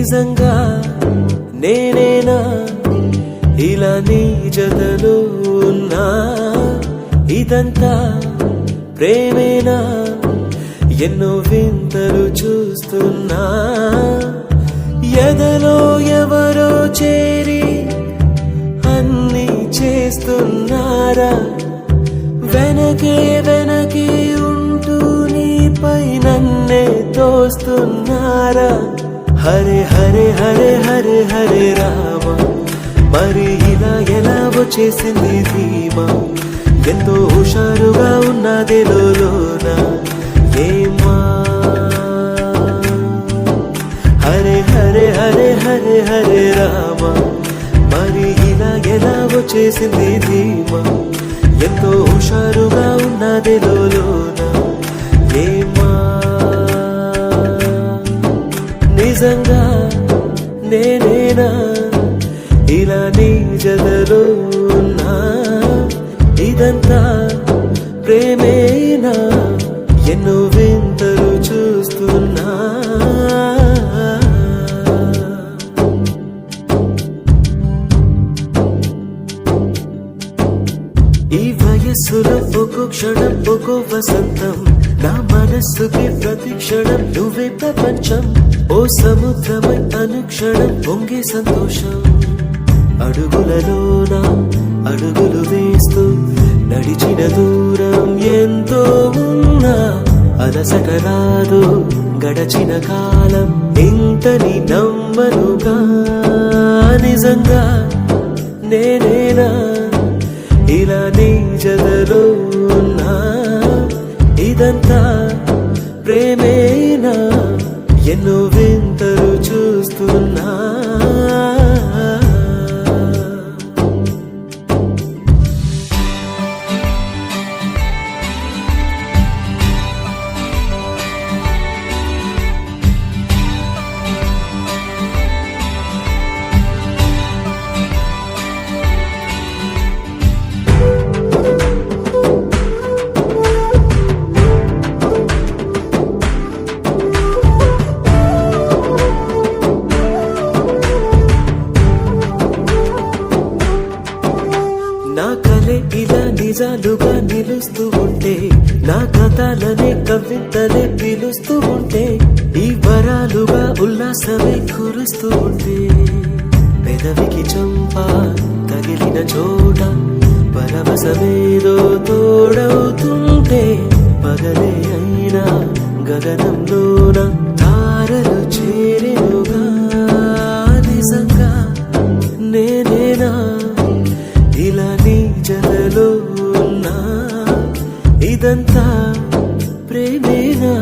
నిజంగా నేనేనా ఇలా నీ జతలో ఉన్నా ఇదంతా ప్రేమేనా ఎన్నో వింతలు చూస్తున్నా ఎదలో ఎవరో చేరి అన్ని చేస్తున్నారా వెనకే వెనకే ఉంటూ నీపై నన్నే తోస్తున్నారా హరే హరే హరే హరే హరే రామ మరి ఇలా ఎలా వచ్చేసింది ధీమా ఎంతో హుషారుగా ఉన్నదే లోన ఏమా హరే హరే హరే హరే హరే రామ మరి ఇలా ఎలా వచ్చేసింది ధీమా ఎంతో హుషారుగా ఉన్నదే లోన ఏమా నిజంగా నేనేనా ఇలా నీ జతలో ఉన్నా ఇదంతా ప్రేమేనా ఎన్నో వింతలు చూస్తున్నా ఈ వయస్సులో ఒక్కో క్షణం ఒక్కో వసంతం నా మనస్సుకి ప్రతి క్షణం నువ్వే ప్రపంచం ఓ సముద్రమై అనుక్షణం పొంగే సంతోషం అడుగులలోన అడుగులు వేస్తూ నడిచిన దూరం ఎంతో ఉన్నా అలసట రాదు గడచిన కాలం ఇంతని నమ్మనుగా నిజంగా నేనేనా ఇలా నీ జతలో ఉన్నా ఇదంతా ప్రేమేనా ఎన్నో వింతలు చూస్తున్నా నా కలే ఇలా నిజాలుగా నిలుస్తూ ఉంటే నా కథలనే కవితలే పిలుస్తూ ఉంటే ఈ వరాలుగా ఉల్లాసమే కురుస్తూ ఉంటే పెదవికి చంప తగిలిన చోట పరవశమేదో తోడవుతుంటే పగలే అయినా గగనంలోన తారలు చేరేనుగా నిజంగా నేనేనా ఇలా నీ జతలో ఉన్నా ఇదంతా ప్రేమేనా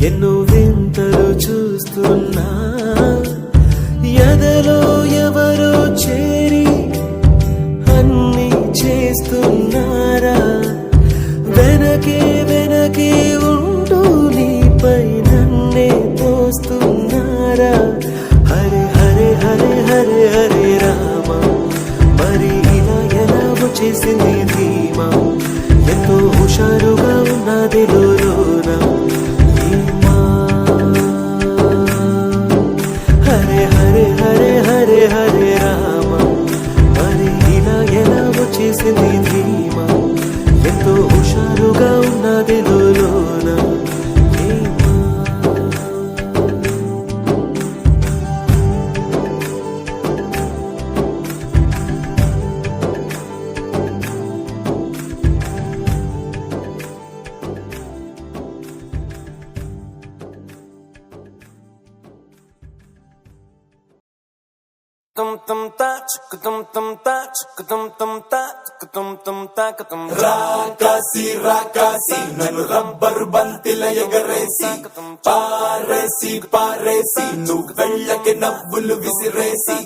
ఎన్నో వింతలు చూస్తున్నా ఎదలో ఎవరో చేరి అన్ని చేస్తున్నారా వెనకే వెనకే ఉంటూ నీపై నన్నే తోస్తున్నారా హరే హరే హరే హరే హరే రామ మరి ఇలా ఎలా వచ్చేసింది ధీమా ఎంతో హుషారుగా ఉన్నది లోన ఏమా హరే హరే హరే హరే హరే రామ మరి ఇలా ఎలా వచ్చేసింది ధీమా ఎంతో హుషారుగా ఉన్నది లోన tum tum ta chuk tum tum ta chuk tum tum ta chuk tum tum ta tum రాకాసి రాకాసి నన్ను రబ్బరు బంతిల ఎగరేసి పారేసి పారేసి నువ్వు వెళ్ళకి నవ్వులు విసిరేసి